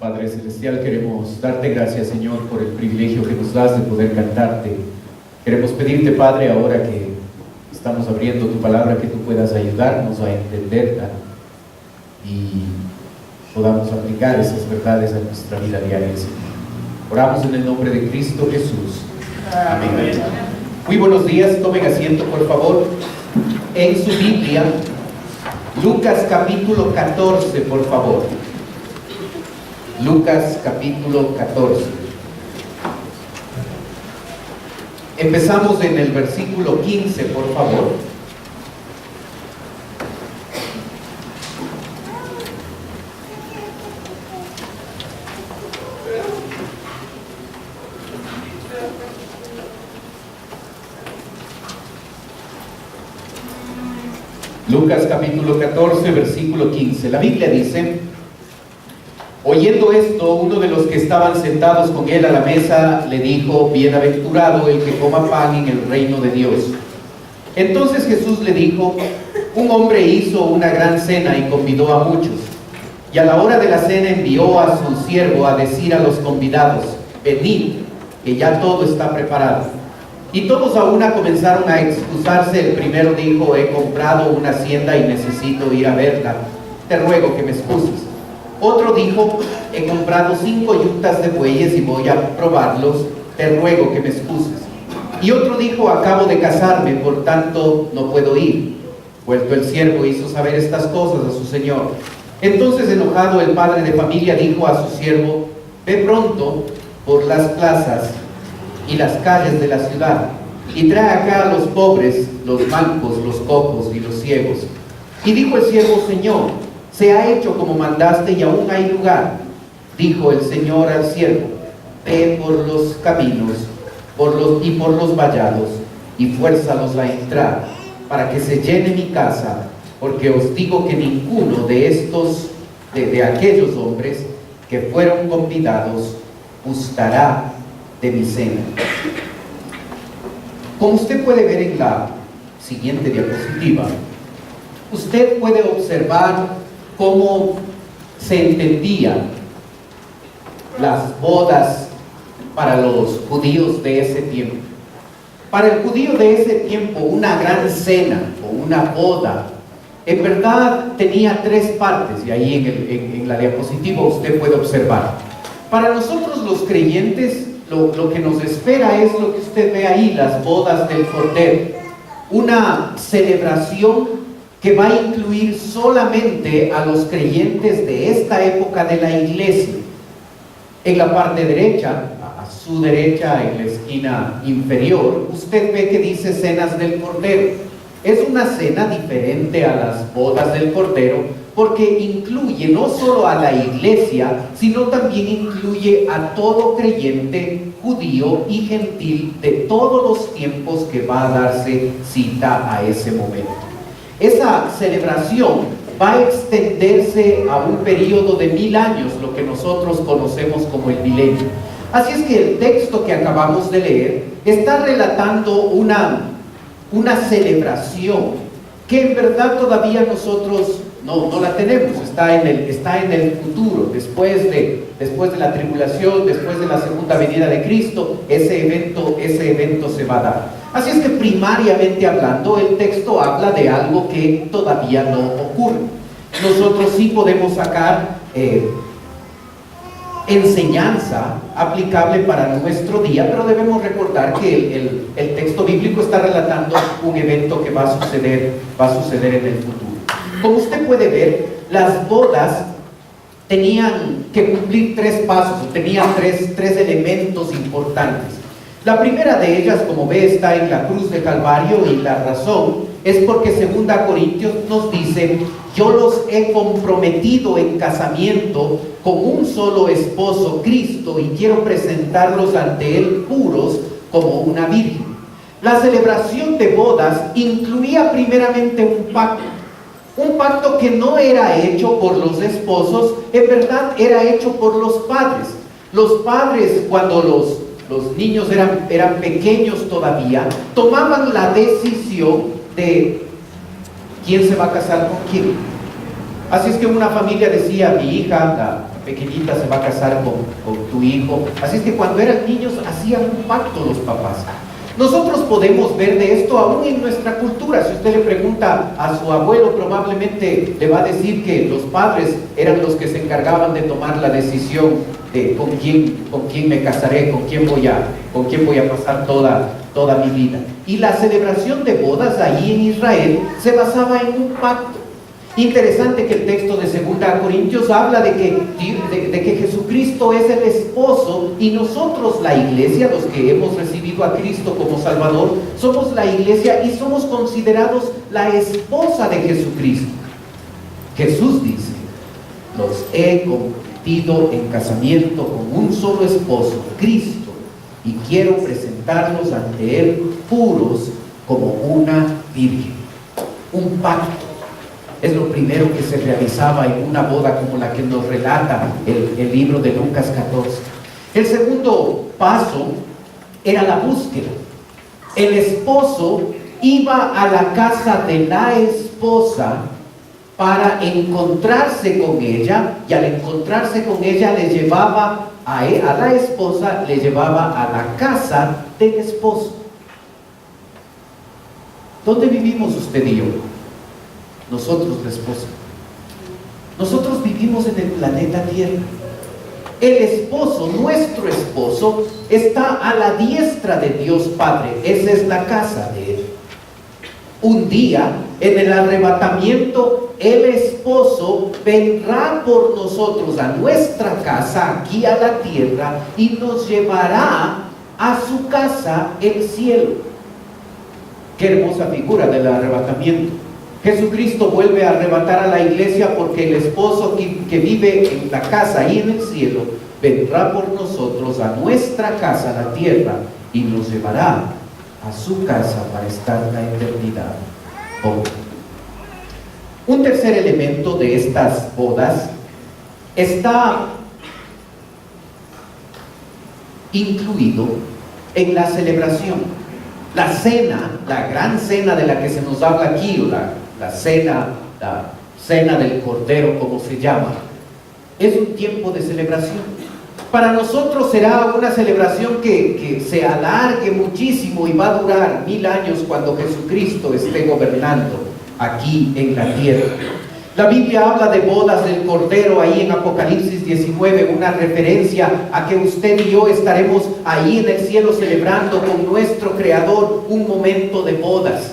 Padre Celestial, queremos darte gracias, Señor, por el privilegio que nos das de poder cantarte. Queremos pedirte, Padre, ahora que estamos abriendo tu palabra, que tú puedas ayudarnos a entenderla y podamos aplicar esas verdades a nuestra vida diaria, Señor. Oramos en el nombre de Cristo Jesús. Amén. Muy buenos días, tomen asiento, por favor. En su Biblia, Lucas capítulo 14, por favor. Lucas capítulo 14. Empezamos en el versículo 15, por favor. Lucas capítulo 14, versículo 15. La Biblia dice: oyendo esto, uno de los que estaban sentados con él a la mesa le dijo: bienaventurado el que coma pan en el reino de Dios. Entonces Jesús le dijo: un hombre hizo una gran cena y convidó a muchos. Y a la hora de la cena envió a su siervo a decir a los convidados: venid, que ya todo está preparado. Y todos a una comenzaron a excusarse. El primero dijo: he comprado una hacienda y necesito ir a verla. Te ruego que me excuses. Otro dijo: he comprado 5 yuntas de bueyes y voy a probarlos. Te ruego que me excuses. Y otro dijo: acabo de casarme, por tanto no puedo ir. Vuelto el siervo hizo saber estas cosas a su señor. Entonces, enojado, el padre de familia dijo a su siervo: ve pronto por las plazas y las calles de la ciudad y trae acá a los pobres, los mancos, los cojos y los ciegos. Y dijo el siervo: señor, se ha hecho como mandaste y aún hay lugar. Dijo el Señor al siervo: ve por los caminos por los vallados y fuérzalos a entrar, para que se llene mi casa, porque os digo que ninguno de estos, de aquellos hombres que fueron convidados, gustará de mi cena. Como usted puede ver en la siguiente diapositiva, usted puede observar cómo se entendían las bodas para los judíos de ese tiempo. Para el judío de ese tiempo, una gran cena o una boda, en verdad tenía 3 partes, y ahí en la diapositiva usted puede observar. Para nosotros los creyentes, lo que nos espera es lo que usted ve ahí, las bodas del Cordero. Una celebración que va a incluir solamente a los creyentes de esta época de la iglesia. En la parte derecha, a su derecha, en la esquina inferior, usted ve que dice cenas del Cordero. Es una cena diferente a las bodas del Cordero, porque incluye no solo a la iglesia, sino también incluye a todo creyente judío y gentil de todos los tiempos que va a darse cita a ese momento. Esa celebración va a extenderse a un periodo de 1000 años, lo que nosotros conocemos como el milenio. Así es que el texto que acabamos de leer está relatando una celebración que en verdad todavía nosotros no la tenemos. Está en el futuro, después de la tribulación, después de la segunda venida de Cristo. Ese evento se va a dar. Así es que primariamente hablando, el texto habla de algo que todavía no ocurre. Nosotros sí podemos sacar enseñanza aplicable para nuestro día, pero debemos recordar que el texto bíblico está relatando un evento que va a suceder en el futuro. Como usted puede ver, las bodas tenían que cumplir 3 pasos, tenían tres elementos importantes. La primera de ellas, como ve, está en la cruz de Calvario, y la razón es porque 2 Corintios nos dice: yo los he comprometido en casamiento con un solo esposo, Cristo, y quiero presentarlos ante él puros como una virgen. La celebración de bodas incluía primeramente un pacto que no era hecho por los esposos, en verdad era hecho por los padres. Los padres, cuando los niños eran pequeños todavía, tomaban la decisión de quién se va a casar con quién. Así es que una familia decía: mi hija, pequeñita se va a casar con tu hijo. Así es que cuando eran niños hacían un pacto los papás. Nosotros podemos ver de esto aún en nuestra cultura. Si usted le pregunta a su abuelo, probablemente le va a decir que los padres eran los que se encargaban de tomar la decisión de con quién me casaré, con quién voy a pasar toda mi vida. Y la celebración de bodas allí en Israel se basaba en un pacto. Interesante que el texto de 2 Corintios habla de que Jesucristo es el esposo y nosotros, la iglesia, los que hemos recibido a Cristo como Salvador, somos la iglesia y somos considerados la esposa de Jesucristo. Jesús dice: los he convertido en casamiento con un solo esposo, Cristo, y quiero presentarlos ante Él puros como una virgen. Un pacto es lo primero que se realizaba en una boda como la que nos relata el libro de Lucas 14. El segundo paso era la búsqueda. El esposo iba a la casa de la esposa para encontrarse con ella, y al encontrarse con ella le llevaba a la esposa, le llevaba a la casa del esposo. ¿Dónde vivimos usted y yo? Nosotros, la esposa. Nosotros vivimos en el planeta Tierra. El esposo, nuestro esposo, está a la diestra de Dios Padre. Esa es la casa de Él. Un día, en el arrebatamiento, el esposo vendrá por nosotros a nuestra casa, aquí a la tierra, y nos llevará a su casa, el cielo. Qué hermosa figura del arrebatamiento. Jesucristo vuelve a arrebatar a la iglesia porque el esposo que vive en la casa y en el cielo vendrá por nosotros a nuestra casa, la tierra, y nos llevará a su casa para estar la eternidad. Un tercer elemento de estas bodas está incluido en la celebración. La cena, la gran cena de la que se nos habla aquí, o la cena del Cordero, como se llama, es un tiempo de celebración. Para nosotros será una celebración que se alargue muchísimo y va a durar 1000 años cuando Jesucristo esté gobernando aquí en la tierra. La Biblia habla de bodas del Cordero ahí en Apocalipsis 19, una referencia a que usted y yo estaremos ahí en el cielo celebrando con nuestro Creador un momento de bodas,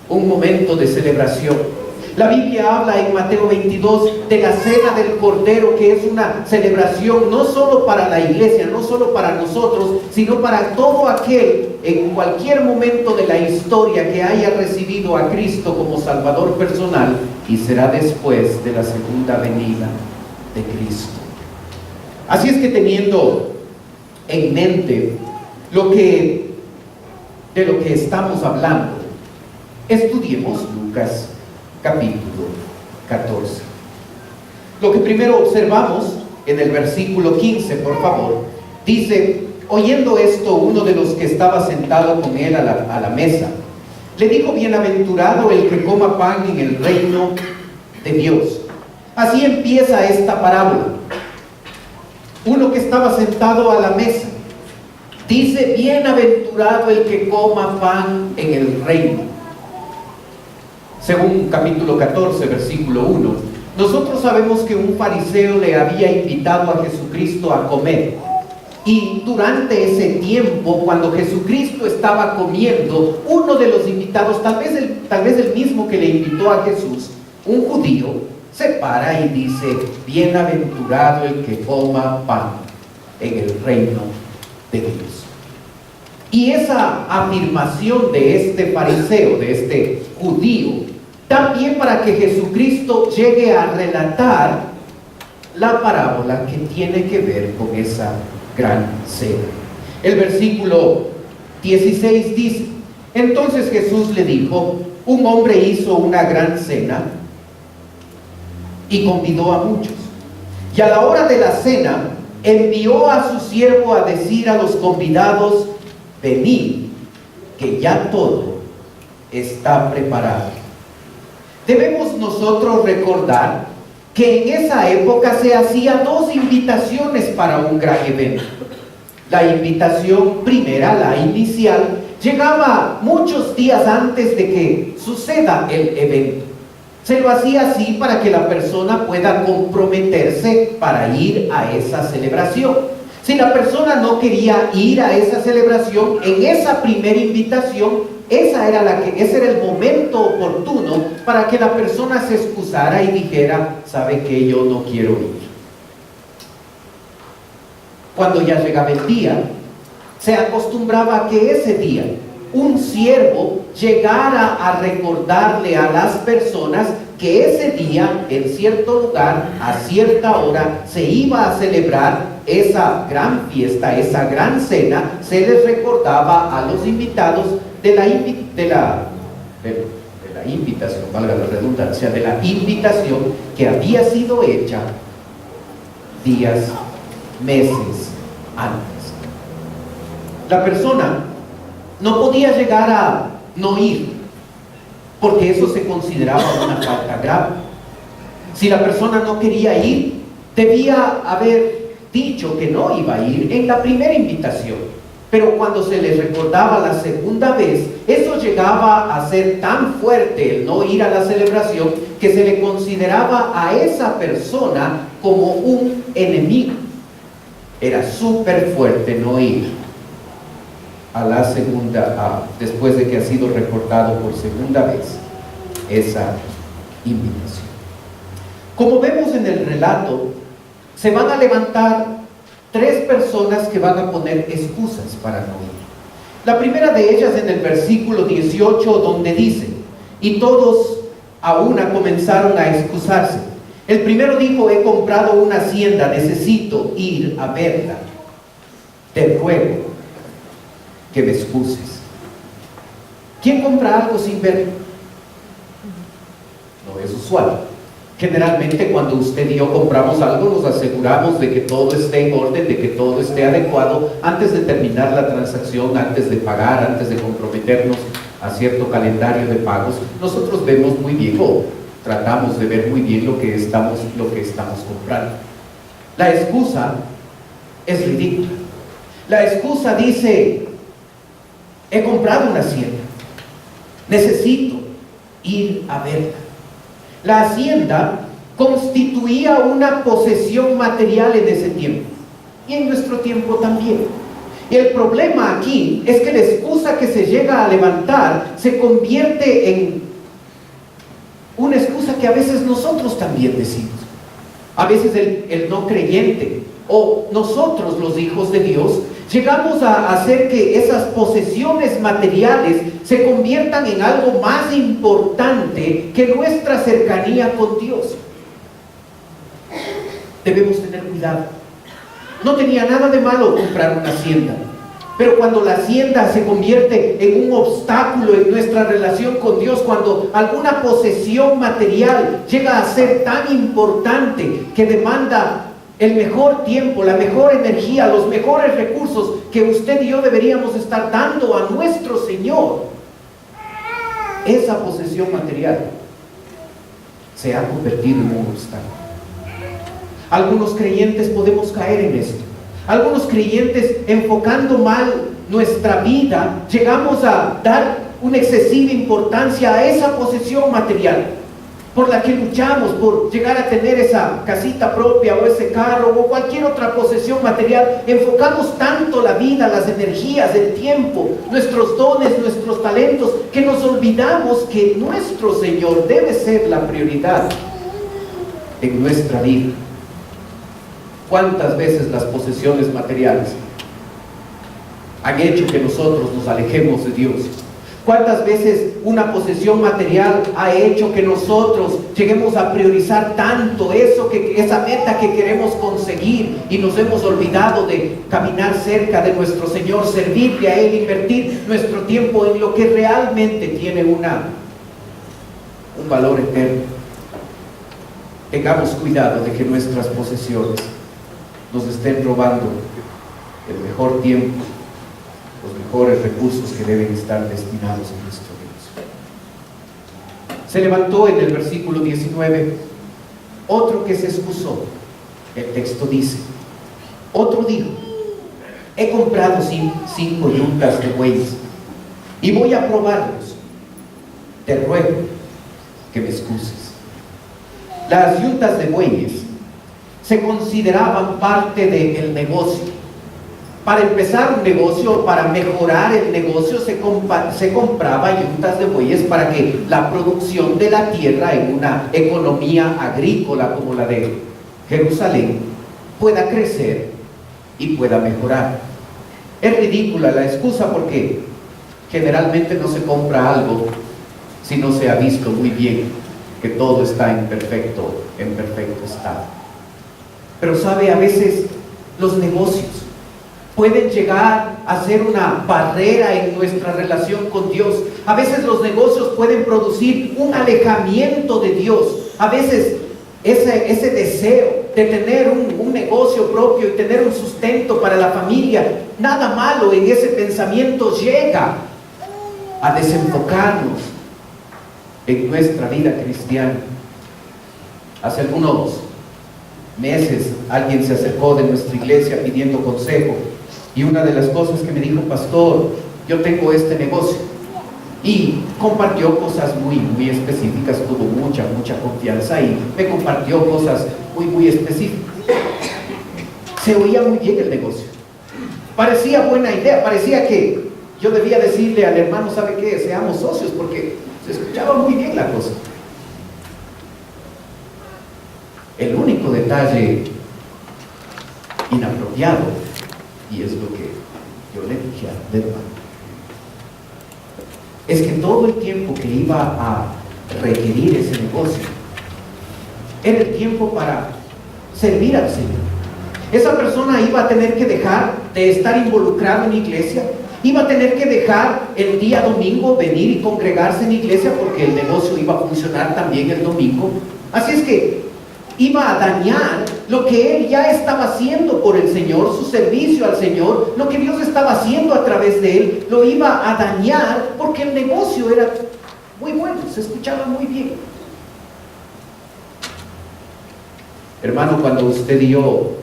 un momento de celebración. La Biblia habla en Mateo 22 de la cena del Cordero, que es una celebración no solo para la iglesia, no solo para nosotros, sino para todo aquel en cualquier momento de la historia que haya recibido a Cristo como Salvador personal, y será después de la segunda venida de Cristo. Así es que, teniendo en mente de lo que estamos hablando, estudiemos Lucas capítulo 14. Lo que primero observamos en el versículo 15, por favor, dice: oyendo esto, uno de los que estaba sentado con él a la mesa, le dijo: bienaventurado el que coma pan en el reino de Dios. Así empieza esta parábola. Uno que estaba sentado a la mesa dice: bienaventurado el que coma pan en el reino. Según capítulo 14, versículo 1, nosotros sabemos que un fariseo le había invitado a Jesucristo a comer. Y durante ese tiempo, cuando Jesucristo estaba comiendo, uno de los invitados, tal vez el mismo que le invitó a Jesús, un judío, se para y dice: bienaventurado el que coma pan en el reino de Dios. Y esa afirmación de este fariseo, de este judío, también para que Jesucristo llegue a relatar la parábola que tiene que ver con esa gran cena. El versículo 16 dice: entonces Jesús le dijo: un hombre hizo una gran cena y convidó a muchos, y a la hora de la cena envió a su siervo a decir a los convidados: venid, que ya todo está preparado. Debemos nosotros recordar que en esa época se hacía dos invitaciones para un gran evento. La invitación primera, la inicial, llegaba muchos días antes de que suceda el evento. Se lo hacía así para que la persona pueda comprometerse para ir a esa celebración. Si la persona no quería ir a esa celebración, en esa primera invitación, ese era el momento oportuno para que la persona se excusara y dijera: ¿sabe qué? Yo no quiero ir. Cuando ya llegaba el día, se acostumbraba a que ese día un siervo llegara a recordarle a las personas que ese día, en cierto lugar, a cierta hora, se iba a celebrar esa gran fiesta, esa gran cena. Se les recordaba a los invitados de la invitación, valga la redundancia, de la invitación que había sido hecha días, meses antes. La persona no podía llegar a no ir, porque eso se consideraba una falta grave. Si la persona no quería ir, debía haber dicho que no iba a ir en la primera invitación. Pero cuando se le recordaba la segunda vez, eso llegaba a ser tan fuerte, el no ir a la celebración, que se le consideraba a esa persona como un enemigo. Era súper fuerte no ir a la segunda, después de que ha sido recordado por segunda vez esa invitación. Como vemos en el relato, se van a levantar tres personas que van a poner excusas para no ir. La primera de ellas en el versículo 18, donde dice: y todos a una comenzaron a excusarse. El primero dijo: he comprado una hacienda, necesito ir a verla. Te ruego que me excuses. ¿Quién compra algo sin verlo? No es usual. Generalmente cuando usted y yo compramos algo, nos aseguramos de que todo esté en orden, de que todo esté adecuado antes de terminar la transacción, antes de pagar, antes de comprometernos a cierto calendario de pagos. Nosotros vemos muy bien, o tratamos de ver muy bien lo que estamos comprando. La excusa es ridícula. La excusa dice: he comprado una hacienda, necesito ir a verla. La hacienda constituía una posesión material en ese tiempo, y en nuestro tiempo también. Y el problema aquí es que la excusa que se llega a levantar se convierte en una excusa que a veces nosotros también decimos. A veces el no creyente o nosotros, los hijos de Dios, llegamos a hacer que esas posesiones materiales se conviertan en algo más importante que nuestra cercanía con Dios. Debemos tener cuidado. No tenía nada de malo comprar una hacienda, pero cuando la hacienda se convierte en un obstáculo en nuestra relación con Dios, cuando alguna posesión material llega a ser tan importante que demanda el mejor tiempo, la mejor energía, los mejores recursos que usted y yo deberíamos estar dando a nuestro Señor, esa posesión material se ha convertido en un obstáculo. Algunos creyentes podemos caer en esto. Algunos creyentes, enfocando mal nuestra vida, llegamos a dar una excesiva importancia a esa posesión material por la que luchamos, por llegar a tener esa casita propia o ese carro o cualquier otra posesión material. Enfocamos tanto la vida, las energías, el tiempo, nuestros dones, nuestros talentos, que nos olvidamos que nuestro Señor debe ser la prioridad en nuestra vida. ¿Cuántas veces las posesiones materiales han hecho que nosotros nos alejemos de Dios? ¿Cuántas veces una posesión material ha hecho que nosotros lleguemos a priorizar tanto esa meta que queremos conseguir, y nos hemos olvidado de caminar cerca de nuestro Señor, servirle a Él, invertir nuestro tiempo en lo que realmente tiene un valor eterno? Tengamos cuidado de que nuestras posesiones nos estén robando el mejor tiempo, los mejores recursos que deben estar destinados a nuestro Dios. Se levantó en el versículo 19 Otro que se excusó, el texto dice, otro dijo, he comprado 5 yuntas de bueyes y voy a probarlos. Te ruego que me excuses. Las yuntas de bueyes se consideraban parte del negocio. Para empezar un negocio, para mejorar el negocio, se compraba yuntas de bueyes para que la producción de la tierra en una economía agrícola como la de Jerusalén pueda crecer y pueda mejorar. Es ridícula la excusa porque generalmente no se compra algo si no se ha visto muy bien que todo está en perfecto estado. Pero sabe, a veces los negocios pueden llegar a ser una barrera en nuestra relación con Dios. A veces los negocios pueden producir un alejamiento de Dios. A veces ese deseo de tener un negocio propio y tener un sustento para la familia, nada malo en ese pensamiento llega a desenfocarnos en nuestra vida cristiana. Hace algunos meses alguien se acercó de nuestra iglesia pidiendo consejo, y una de las cosas que me dijo: pastor, yo tengo este negocio, y compartió cosas muy específicas, tuvo mucha confianza y me compartió cosas muy específicas. Se oía muy bien el negocio, parecía buena idea, parecía que yo debía decirle al hermano: ¿sabe qué? Seamos socios, porque se escuchaba muy bien la cosa. El único detalle inapropiado, y es lo que yo le dije al hermano, es que todo el tiempo que iba a requerir ese negocio era el tiempo para servir al Señor. Esa persona iba a tener que dejar de estar involucrado en iglesia, iba a tener que dejar el día domingo venir y congregarse en iglesia, porque el negocio iba a funcionar también el domingo. Así es que iba a dañar lo que él ya estaba haciendo por el Señor, su servicio al Señor, lo que Dios estaba haciendo a través de él, lo iba a dañar, porque el negocio era muy bueno, se escuchaba muy bien. Hermano, cuando usted y yo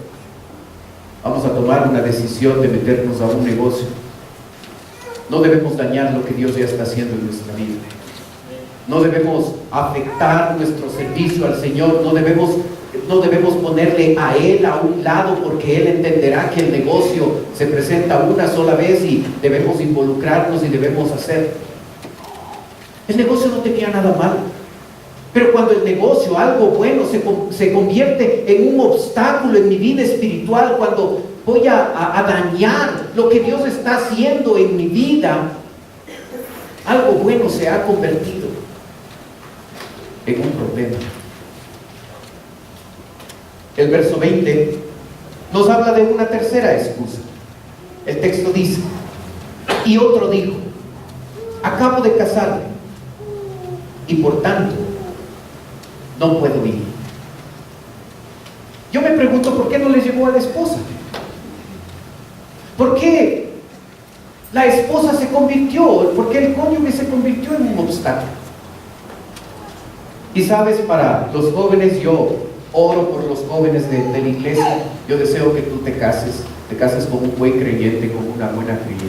vamos a tomar una decisión de meternos a un negocio, no debemos dañar lo que Dios ya está haciendo en nuestra vida. No debemos afectar nuestro servicio al Señor, no debemos ponerle a Él a un lado, porque Él entenderá que el negocio se presenta una sola vez y debemos involucrarnos y debemos hacer. El negocio no tenía nada malo, pero cuando el negocio, algo bueno, se convierte en un obstáculo en mi vida espiritual, cuando voy a dañar lo que Dios está haciendo en mi vida, algo bueno se ha convertido en un problema. El verso 20 nos habla de una tercera excusa. El texto dice: y otro dijo, acabo de casarme y por tanto no puedo ir. Yo me pregunto, ¿por qué no le llegó a la esposa? ¿Por qué la esposa se convirtió? ¿Por qué el cónyuge se convirtió en un obstáculo? Y sabes, para los jóvenes, yo oro por los jóvenes de la iglesia. Yo deseo que tú te cases con un buen creyente, con una buena creyente.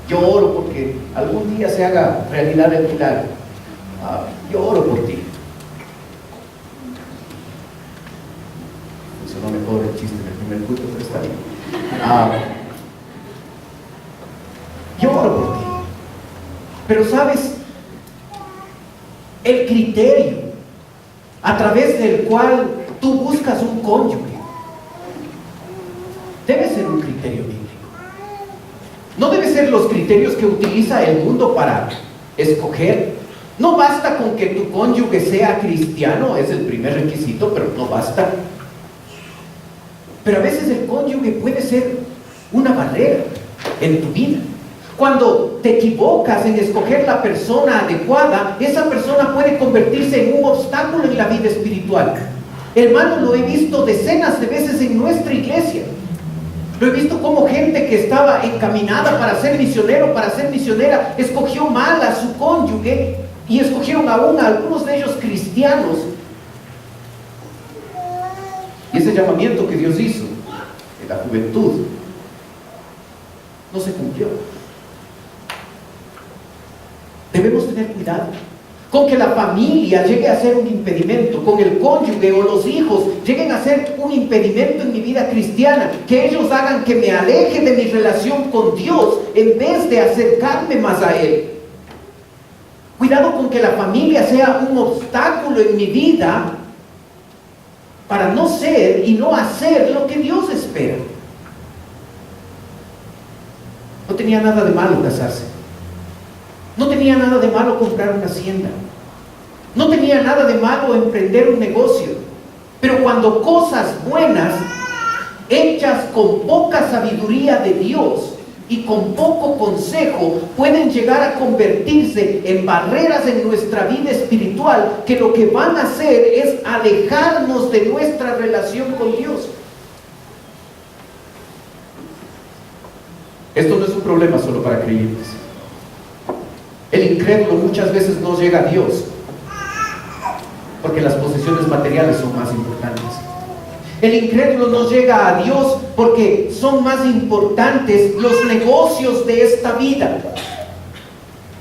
Yo oro porque algún día se haga realidad el milagro. Yo oro por ti. Funcionó mejor el chiste en el primer culto, pero está bien. Yo oro por ti. Pero sabes, el criterio a través del cual tú buscas un cónyuge debe ser un criterio bíblico. No debe ser los criterios que utiliza el mundo para escoger. No basta con que tu cónyuge sea cristiano, es el primer requisito, pero no basta. Pero a veces el cónyuge puede ser una barrera en tu vida. Cuando te equivocas en escoger la persona adecuada, esa persona puede convertirse en un obstáculo en la vida espiritual. Hermano, lo he visto decenas de veces en nuestra iglesia. Lo he visto como gente que estaba encaminada para ser misionero, para ser misionera, escogió mal a su cónyuge y escogieron aún a algunos de ellos cristianos. Y ese llamamiento que Dios hizo en la juventud no se cumplió. Debemos tener cuidado con que la familia llegue a ser un impedimento, con el cónyuge o los hijos lleguen a ser un impedimento en mi vida cristiana, que ellos hagan que me aleje de mi relación con Dios en vez de acercarme más a Él. Cuidado con que la familia sea un obstáculo en mi vida para no ser y no hacer lo que Dios espera. No tenía nada de malo casarse. No tenía nada de malo comprar una hacienda. No tenía nada de malo emprender un negocio. Pero cuando cosas buenas, hechas con poca sabiduría de Dios y con poco consejo, pueden llegar a convertirse en barreras en nuestra vida espiritual, que lo que van a hacer es alejarnos de nuestra relación con Dios. Esto no es un problema solo para creyentes. El incrédulo muchas veces no llega a Dios porque las posesiones materiales son más importantes. El incrédulo no llega a Dios porque son más importantes los negocios de esta vida.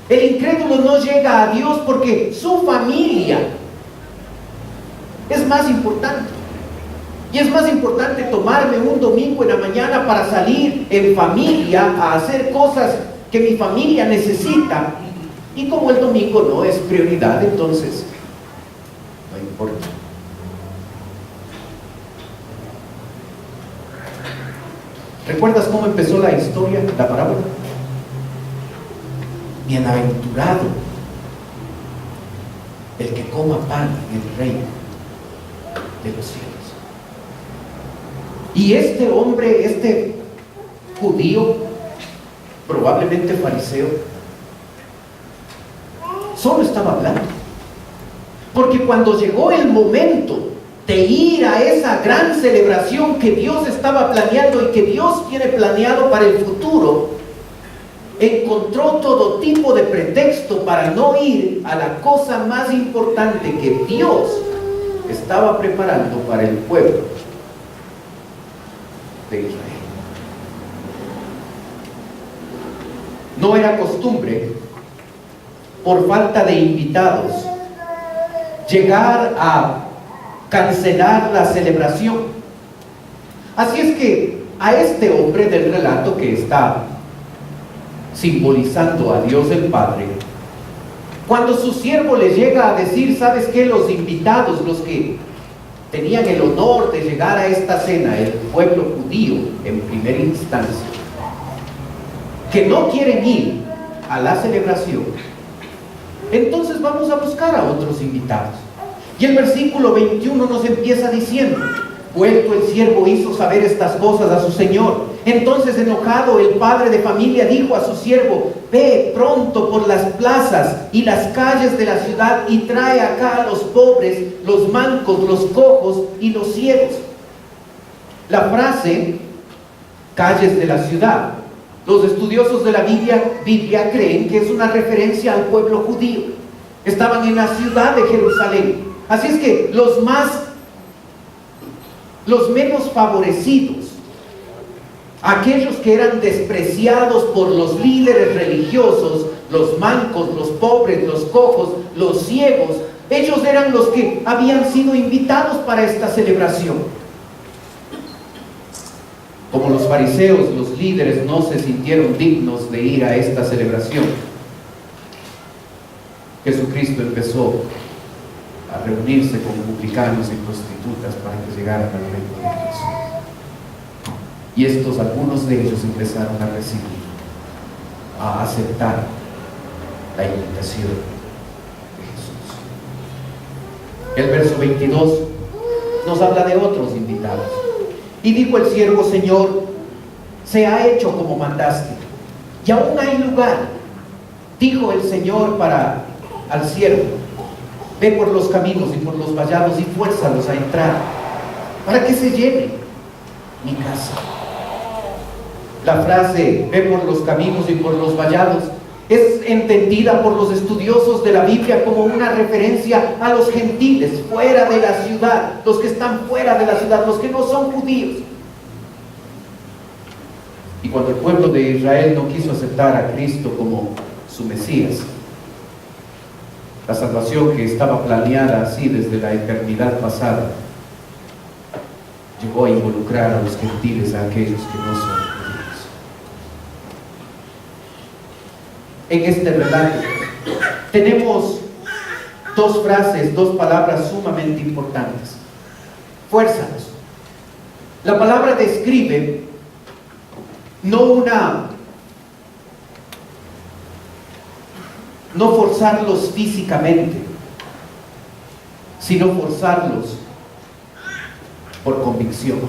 El incrédulo no llega a Dios porque su familia es más importante. Y es más importante tomarme un domingo en la mañana para salir en familia a hacer cosas que mi familia necesita. Y como el domingo no es prioridad, entonces no importa. ¿Recuerdas cómo empezó la historia, la parábola? Bienaventurado el que coma pan en el reino de los cielos. Y este hombre, este judío, probablemente fariseo, solo estaba hablando. Porque cuando llegó el momento de ir a esa gran celebración que Dios estaba planeando y que Dios tiene planeado para el futuro, encontró todo tipo de pretexto para no ir a la cosa más importante que Dios estaba preparando para el pueblo de Israel. No era costumbre, por falta de invitados, llegar a cancelar la celebración. Así es que a este hombre del relato, que está simbolizando a Dios el Padre, cuando su siervo le llega a decir: ¿sabes qué? Los invitados, los que tenían el honor de llegar a esta cena, el pueblo judío en primera instancia, que no quieren ir a la celebración, entonces vamos a buscar a otros invitados. Y el versículo 21 nos empieza diciendo: vuelto el siervo hizo saber estas cosas a su señor. Entonces, enojado, el padre de familia dijo a su siervo: ve pronto por las plazas y las calles de la ciudad y trae acá a los pobres, los mancos, los cojos y los ciegos. La frase calles de la ciudad, los estudiosos de la Biblia creen que es una referencia al pueblo judío. Estaban en la ciudad de Jerusalén. Así es que los menos favorecidos, aquellos que eran despreciados por los líderes religiosos, los mancos, los pobres, los cojos, los ciegos, ellos eran los que habían sido invitados para esta celebración. Como los fariseos, los líderes no se sintieron dignos de ir a esta celebración, Jesucristo empezó a reunirse con publicanos y prostitutas para que llegaran al reino de Dios. Y estos, algunos de ellos, empezaron a recibir, a aceptar la invitación de Jesús. El verso 22 nos habla de otros invitados. Y dijo el siervo: Señor, se ha hecho como mandaste, y aún hay lugar. Dijo el Señor al siervo: ve por los caminos y por los vallados y fuérzalos a entrar, para que se llene mi casa. La frase ve por los caminos y por los vallados Es entendida por los estudiosos de la Biblia como una referencia a los gentiles fuera de la ciudad, los que están fuera de la ciudad, los que no son judíos. Y cuando el pueblo de Israel no quiso aceptar a Cristo como su Mesías, la salvación que estaba planeada así desde la eternidad pasada llegó a involucrar a los gentiles, a aquellos que no son judíos. En este relato tenemos dos frases, dos palabras sumamente importantes. Fuérzalos. La palabra describe no forzarlos físicamente, sino forzarlos por convicción.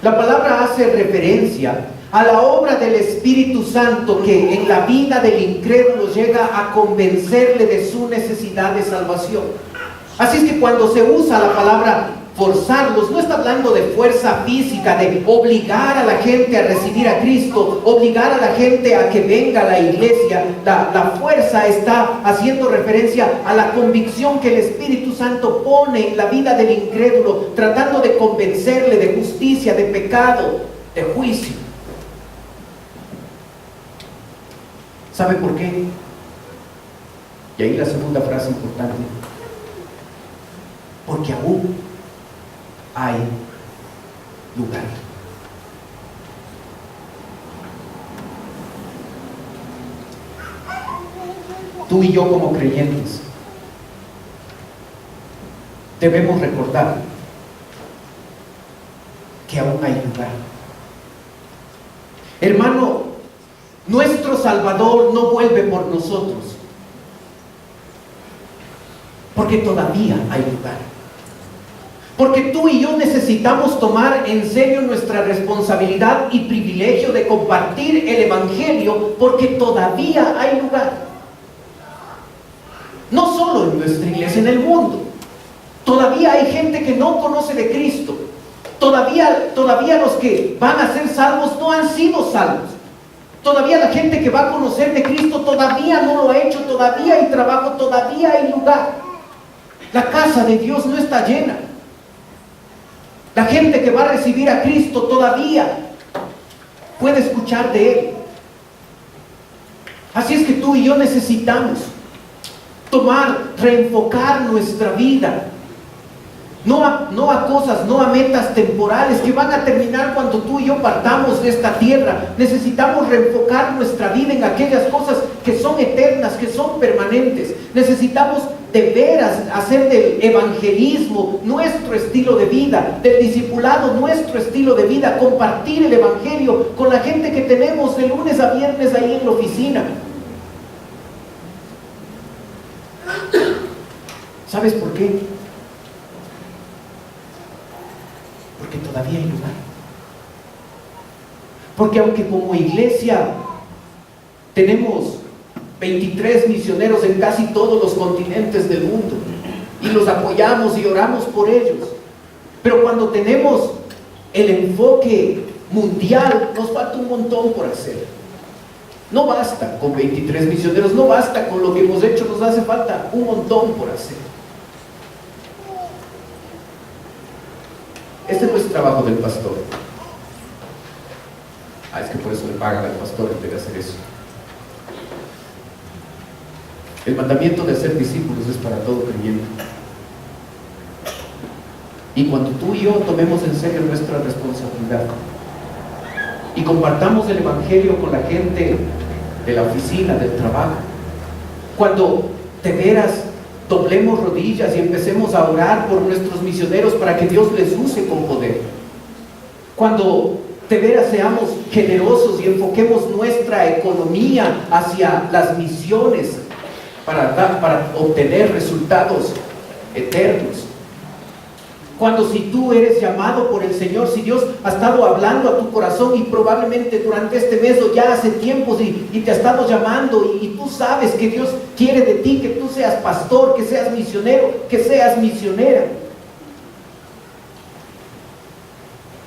La palabra hace referencia a la obra del Espíritu Santo que en la vida del incrédulo llega a convencerle de su necesidad de salvación. Así es que cuando se usa la palabra forzarlos, no está hablando de fuerza física, de obligar a la gente a recibir a Cristo, obligar a la gente a que venga a la iglesia. La fuerza está haciendo referencia a la convicción que el Espíritu Santo pone en la vida del incrédulo, tratando de convencerle de justicia, de pecado, de juicio. ¿Sabe por qué? Y ahí la segunda frase importante. Porque aún hay lugar. Tú y yo como creyentes debemos recordar que aún hay lugar. Hermano, nuestro Salvador no vuelve por nosotros, porque todavía hay lugar. Porque tú y yo necesitamos tomar en serio nuestra responsabilidad y privilegio de compartir el Evangelio, porque todavía hay lugar. No solo en nuestra iglesia, en el mundo. Todavía hay gente que no conoce de Cristo. Todavía los que van a ser salvos no han sido salvos. Todavía la gente que va a conocer de Cristo todavía no lo ha hecho, todavía hay trabajo, todavía hay lugar. La casa de Dios no está llena. La gente que va a recibir a Cristo todavía puede escuchar de Él. Así es que tú y yo necesitamos reenfocar nuestra vida. No a cosas, no a metas temporales que van a terminar cuando tú y yo partamos de esta tierra. Necesitamos reenfocar nuestra vida en aquellas cosas que son eternas, que son permanentes. Necesitamos de veras hacer del evangelismo nuestro estilo de vida, del discipulado nuestro estilo de vida, compartir el evangelio con la gente que tenemos de lunes a viernes ahí en la oficina. ¿Sabes por qué? Porque todavía hay lugar. Porque aunque como iglesia tenemos 23 misioneros en casi todos los continentes del mundo y los apoyamos y oramos por ellos, pero cuando tenemos el enfoque mundial nos falta un montón por hacer. No basta con 23 misioneros, no basta con lo que hemos hecho, nos hace falta un montón por hacer. Este no es trabajo del pastor. Es que por eso le pagan al pastor en vez de hacer eso. El mandamiento de hacer discípulos es para todo creyente. Y cuando tú y yo tomemos en serio nuestra responsabilidad y compartamos el evangelio con la gente de la oficina, del trabajo, cuando de veras doblemos rodillas y empecemos a orar por nuestros misioneros para que Dios les use con poder, cuando de veras seamos generosos y enfoquemos nuestra economía hacia las misiones para obtener resultados eternos, cuando si tú eres llamado por el Señor, si Dios ha estado hablando a tu corazón y probablemente durante este mes o ya hace tiempos y te ha estado llamando y tú sabes que Dios quiere de ti que tú seas pastor, que seas misionero, que seas misionera.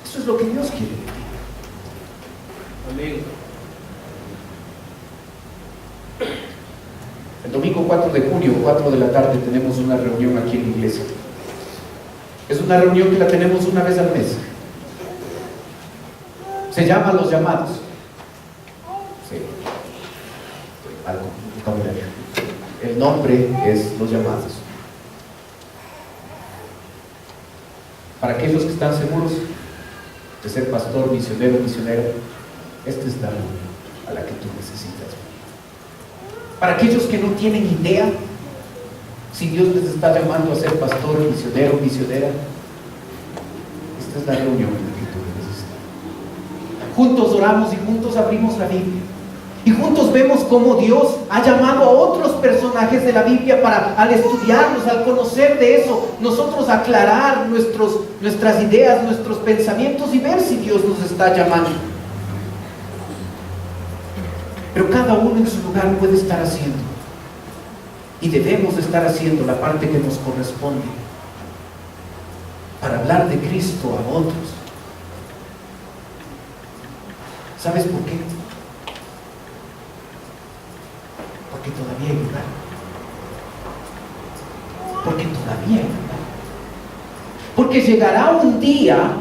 Eso es lo que Dios quiere de ti. Amén. El domingo 4 de junio, 4 de la tarde, tenemos una reunión aquí en la iglesia. Es una reunión que la tenemos una vez al mes. Se llama Los Llamados. Sí. Algo, vocabulario. El nombre es Los Llamados. Para aquellos que están seguros de ser pastor, misionero, misionera, esta es la reunión a la que tú necesitas. Para aquellos que no tienen idea si Dios les está llamando a ser pastor, misionero, misionera, esta es la reunión en la que tú necesitas. Juntos oramos y juntos abrimos la Biblia. Y juntos vemos cómo Dios ha llamado a otros personajes de la Biblia para, al estudiarlos, al conocer de eso, nosotros aclarar nuestras ideas, nuestros pensamientos y ver si Dios nos está llamando. Pero cada uno en su lugar puede estar haciendo. Y debemos estar haciendo la parte que nos corresponde para hablar de Cristo a otros. ¿Sabes por qué? Porque todavía hay lugar. Porque todavía hay lugar. Porque llegará un día,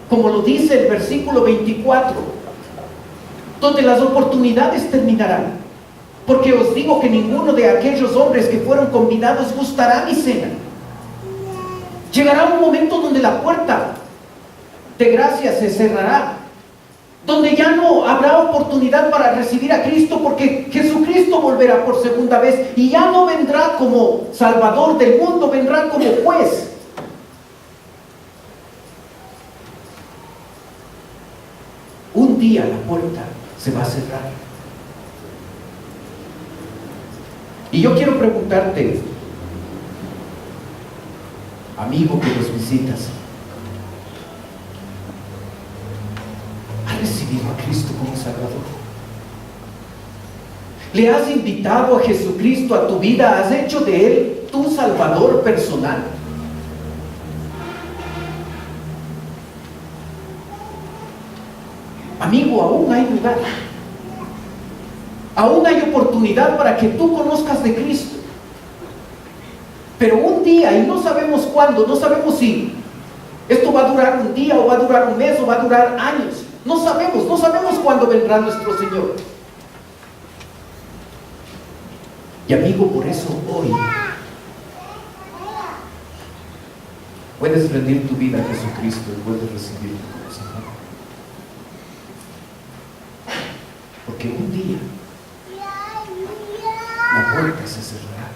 como lo dice el versículo 24, donde las oportunidades terminarán. Porque os digo que ninguno de aquellos hombres que fueron convidados gustará mi cena. Llegará un momento donde la puerta de gracia se cerrará, donde ya no habrá oportunidad para recibir a Cristo, porque Jesucristo volverá por segunda vez y ya no vendrá como Salvador del mundo, vendrá como juez. Un día la puerta se va a cerrar. Y yo quiero preguntarte, amigo que nos visitas, ¿has recibido a Cristo como Salvador? ¿Le has invitado a Jesucristo a tu vida? ¿Has hecho de Él tu Salvador personal? Amigo, aún hay lugar. Aún hay oportunidad para que tú conozcas de Cristo. Pero un día, y no sabemos cuándo, no sabemos si esto va a durar un día, o va a durar un mes, o va a durar años. No sabemos cuándo vendrá nuestro Señor. Y amigo, por eso hoy puedes rendir tu vida a Jesucristo y puedes recibirlo como Señor. Porque un día la puerta se cerrará.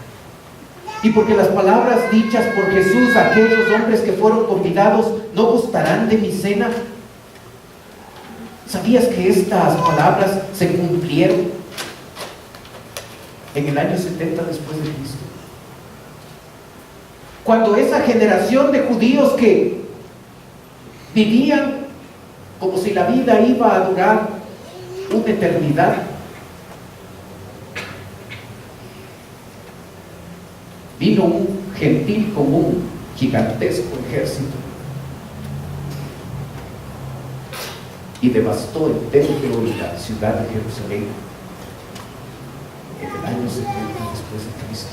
Y porque las palabras dichas por Jesús a aquellos hombres que fueron convidados no gustarán de mi cena. ¿Sabías que estas palabras se cumplieron en el año 70 después de Cristo? Cuando esa generación de judíos que vivían como si la vida iba a durar una eternidad, vino un gentil con un gigantesco ejército y devastó el templo y la ciudad de Jerusalén en el año 70 después de Cristo.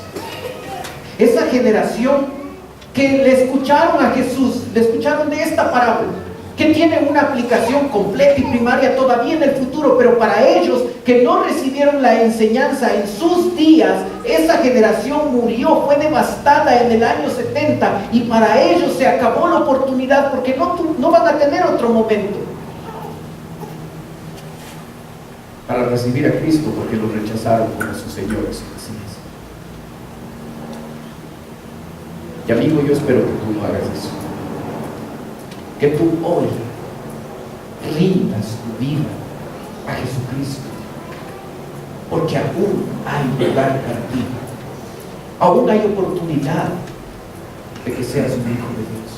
Esa generación que le escucharon a Jesús, le escucharon de esta parábola, que tiene una aplicación completa y primaria todavía en el futuro, pero para ellos que no recibieron la enseñanza en sus días, esa generación murió, fue devastada en el año 70, y para ellos se acabó la oportunidad, porque no van a tener otro momento para recibir a Cristo, porque lo rechazaron como sus señores y Mesías. Y amigo, yo espero que tú no hagas eso. Que tú hoy rindas tu vida a Jesucristo, porque aún hay lugar para ti, aún hay oportunidad de que seas un hijo de Dios.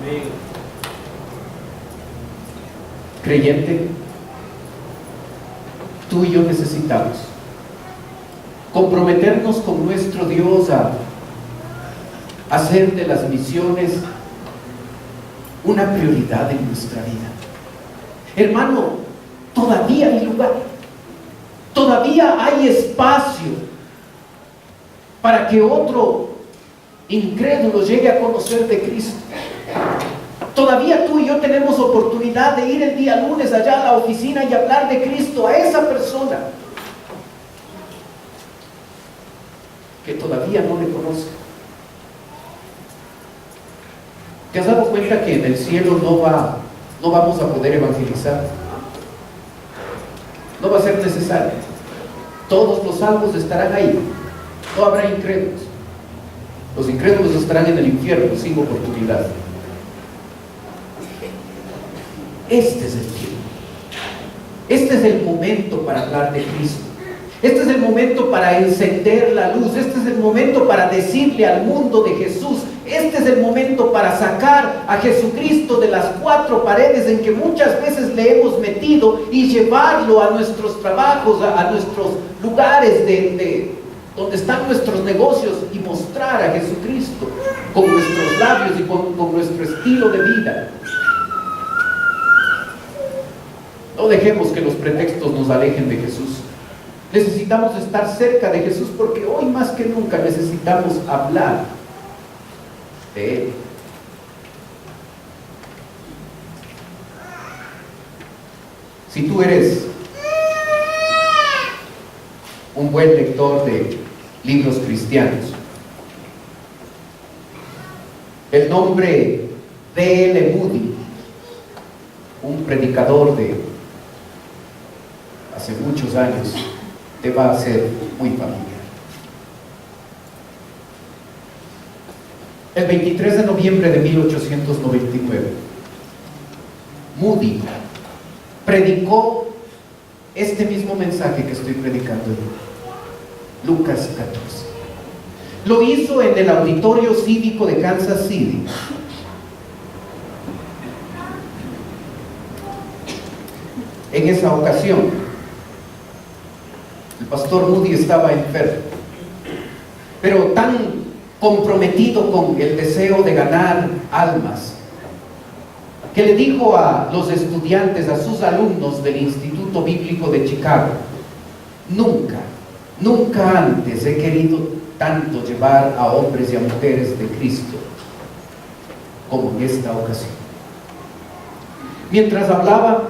Amén. Creyente, tú y yo necesitamos comprometernos con nuestro Dios a hacer de las misiones una prioridad en nuestra vida. Hermano, todavía hay lugar. Todavía hay espacio para que otro incrédulo llegue a conocer de Cristo. Todavía tú y yo tenemos oportunidad de ir el día lunes allá a la oficina y hablar de Cristo a esa persona que todavía no le conoce. ¿Te has dado cuenta que en el cielo no vamos a poder evangelizar? No va a ser necesario. Todos los salvos estarán ahí. No habrá incrédulos. Los incrédulos estarán en el infierno sin oportunidad. Este es el tiempo. Este es el momento para hablar de Cristo. Este es el momento para encender la luz. Este es el momento para decirle al mundo de Jesús. Este es el momento para sacar a Jesucristo de las cuatro paredes en que muchas veces le hemos metido y llevarlo a nuestros trabajos, a nuestros lugares donde están nuestros negocios, y mostrar a Jesucristo con nuestros labios y con nuestro estilo de vida. No dejemos que los pretextos nos alejen de Jesús. Necesitamos estar cerca de Jesús, porque hoy más que nunca necesitamos hablar de Él. Si tú eres un buen lector de libros cristianos, el nombre D.L. Moody, un predicador de hace muchos años, te va a ser muy familiar. El 23 de noviembre de 1899, Moody predicó este mismo mensaje que estoy predicando hoy, Lucas 14. Lo hizo en el auditorio cívico de Kansas City. En esa ocasión, el pastor Moody estaba enfermo, pero tan comprometido con el deseo de ganar almas, que le dijo a los estudiantes, a sus alumnos del Instituto Bíblico de Chicago: nunca antes he querido tanto llevar a hombres y a mujeres de Cristo como en esta ocasión. Mientras hablaba,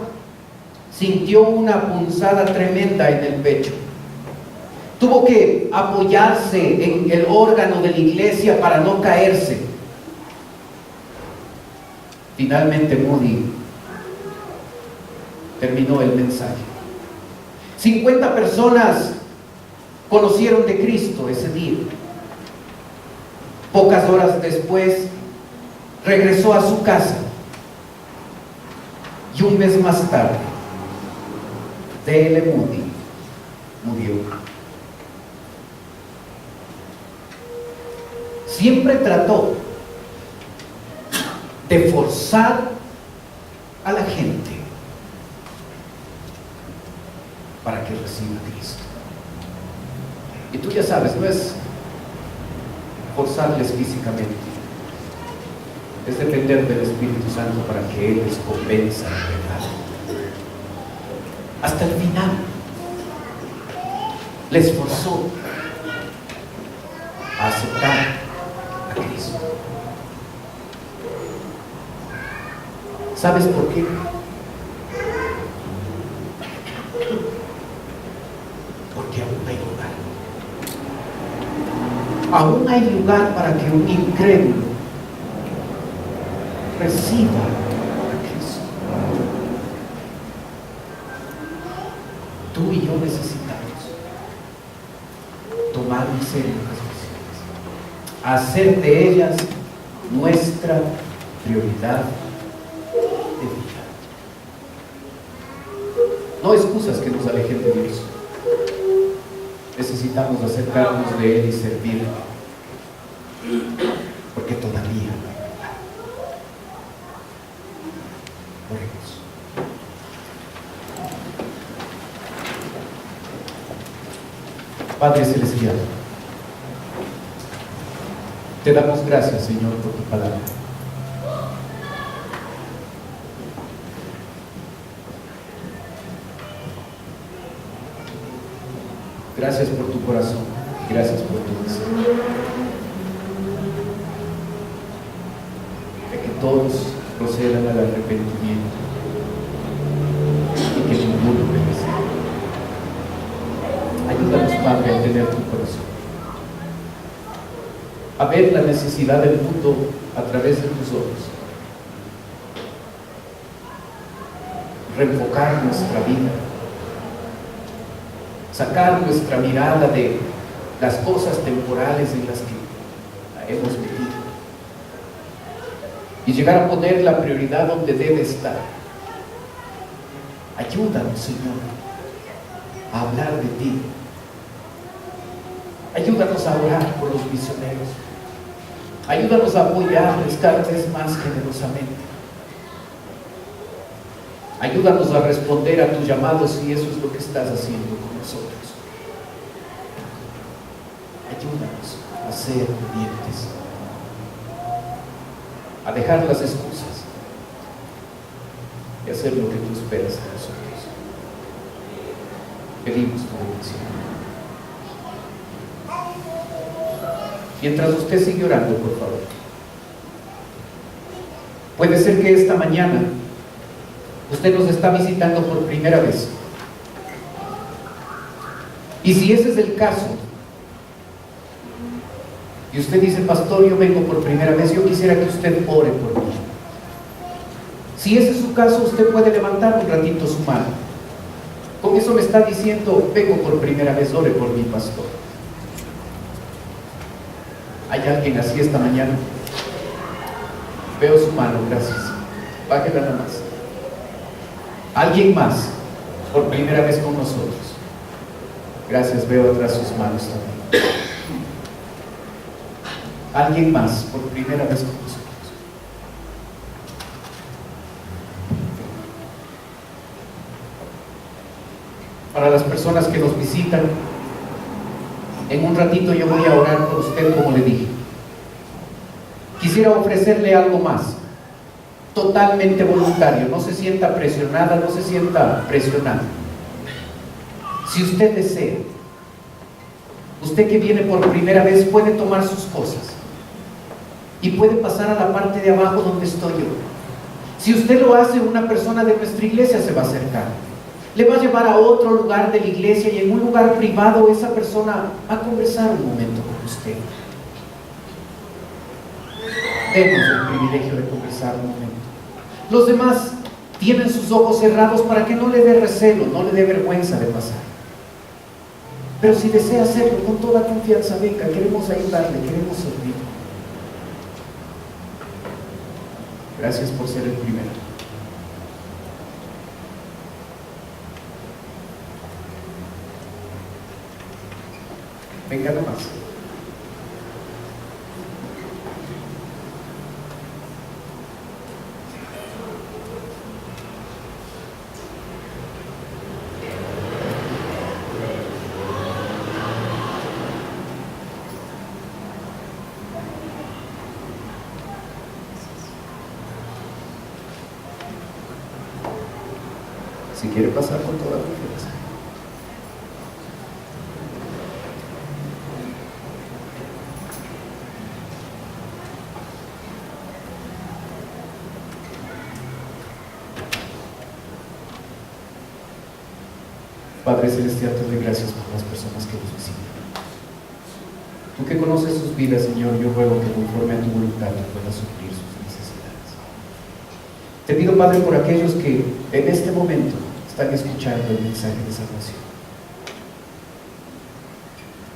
sintió una punzada tremenda en el pecho. Tuvo que apoyarse en el órgano de la iglesia para no caerse. Finalmente Moody terminó el mensaje. 50 personas conocieron de Cristo ese día. Pocas horas después regresó a su casa, y un mes más tarde D.L. Moody murió. Siempre trató de forzar a la gente para que reciba a Cristo. Y tú ya sabes, no es forzarles físicamente, es depender del Espíritu Santo para que Él les convenza de verdad. Hasta el final les forzó a aceptar a Cristo. ¿Sabes por qué? Porque aún hay lugar. Aún hay lugar para que un incrédulo reciba a Cristo. Tú y yo necesitamos tomar en serio las misiones, hacer de ellas nuestra prioridad de vida. No excusas que nos alejen de Dios. Necesitamos acercarnos de Él y servirle, porque todavía no hay lugar. Oremos. Padre Celestial, te damos gracias, Señor, por tu palabra. Gracias por tu corazón. Gracias por tu deseo. De que todos procedan al arrepentimiento y que ninguno perezca. Ayúdanos, Padre, a tener tu corazón, a ver la necesidad del mundo a través de tus ojos, reenfocar nuestra vida, sacar nuestra mirada de las cosas temporales en las que la hemos metido y llegar a poner la prioridad donde debe estar. Ayúdanos, Señor, a hablar de ti. Ayúdanos a orar por los misioneros. Ayúdanos a apoyarles cada vez más generosamente. Ayúdanos a responder a tus llamados si eso es lo que estás haciendo con nosotros. Ayúdanos a ser obedientes, a dejar las excusas y hacer lo que tú esperas de nosotros. Pedimos tu bendición. Mientras usted sigue orando, por favor. Puede ser que esta mañana usted nos está visitando por primera vez. Y si ese es el caso, y usted dice, pastor, yo vengo por primera vez, yo quisiera que usted ore por mí. Si ese es su caso, usted puede levantar un ratito su mano. Con eso me está diciendo, vengo por primera vez, ore por mi pastor. ¿Hay alguien así esta mañana? Veo su mano, gracias. Bájela nada más. ¿Alguien más por primera vez con nosotros? Gracias, veo atrás sus manos también. ¿Alguien más por primera vez con nosotros? Para las personas que nos visitan, en un ratito yo voy a orar por usted como le dije. Quisiera ofrecerle algo más, totalmente voluntario, no se sienta presionada, no se sienta presionado. Si usted desea, usted que viene por primera vez puede tomar sus cosas y puede pasar a la parte de abajo donde estoy yo. Si usted lo hace, una persona de nuestra iglesia se va a acercar, le va a llevar a otro lugar de la iglesia y en un lugar privado esa persona va a conversar un momento con usted. Denos el privilegio de conversar un momento. Los demás tienen sus ojos cerrados para que no le dé recelo, no le dé vergüenza de pasar. Pero si desea hacerlo con toda confianza, venga, queremos ayudarle, queremos servir. Gracias por ser el primero. Venga nomás. Si quiere pasar con toda confianza. Padre Celestial, te doy gracias por las personas que nos visitan. Tú que conoces sus vidas, Señor, yo ruego que conforme a tu voluntad tú puedas suplir sus necesidades. Te pido, Padre, por aquellos que en este momento están escuchando el mensaje de salvación.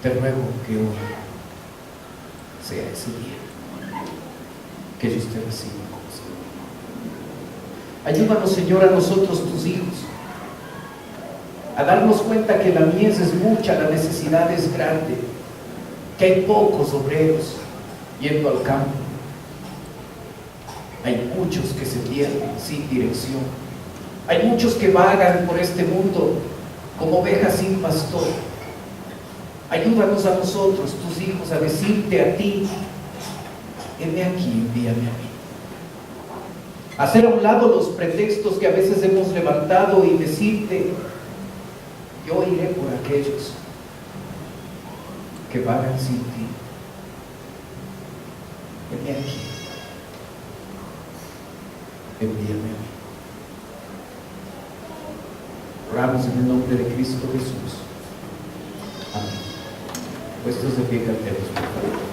Te ruego que hoy sea ese día que ellos te reciban como Señor. Ayúdanos, Señor, a nosotros, tus hijos, a darnos cuenta que la mies es mucha, la necesidad es grande, que hay pocos obreros yendo al campo. Hay muchos que se pierden sin dirección. Hay muchos que vagan por este mundo como ovejas sin pastor. Ayúdanos a nosotros, tus hijos, a decirte a ti, heme aquí, envíame a mí. Hacer a un lado los pretextos que a veces hemos levantado y decirte, yo iré por aquellos que vagan sin ti. Heme aquí. Envíame a mí. Oramos en el nombre de Cristo Jesús. Amén. Puestos de pie, cantemos, por favor.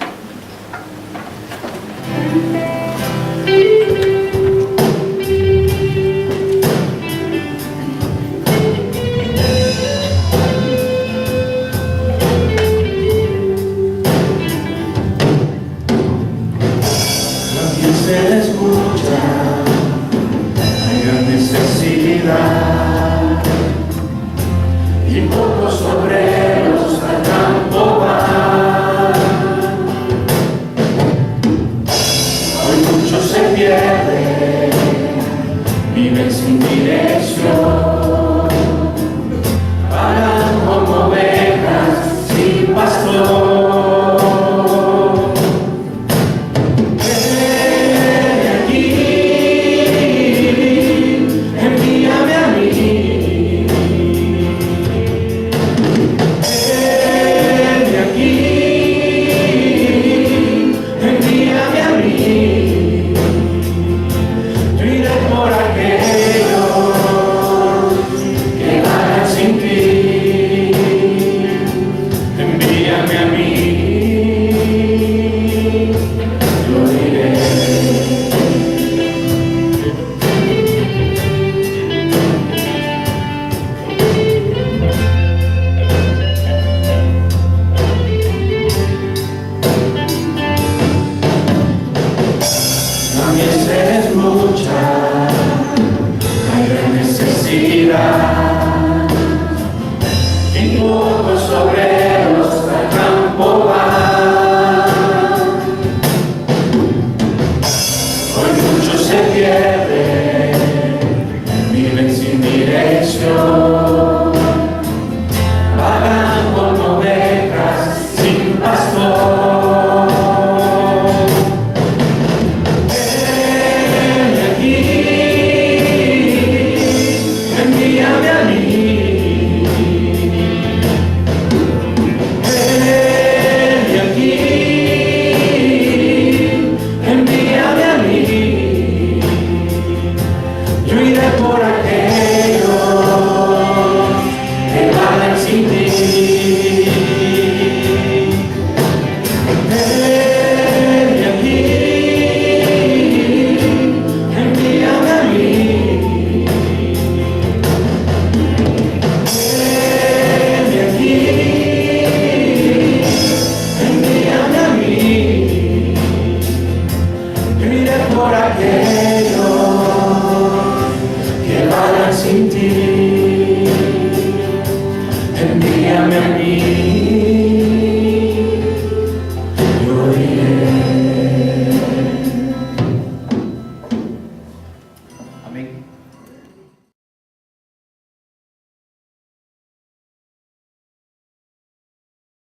También se escucha, hay gran necesidad, y pocos obreros al campo van. Hoy muchos se pierden, viven sin dirección, vagan como ovejas sin pastor.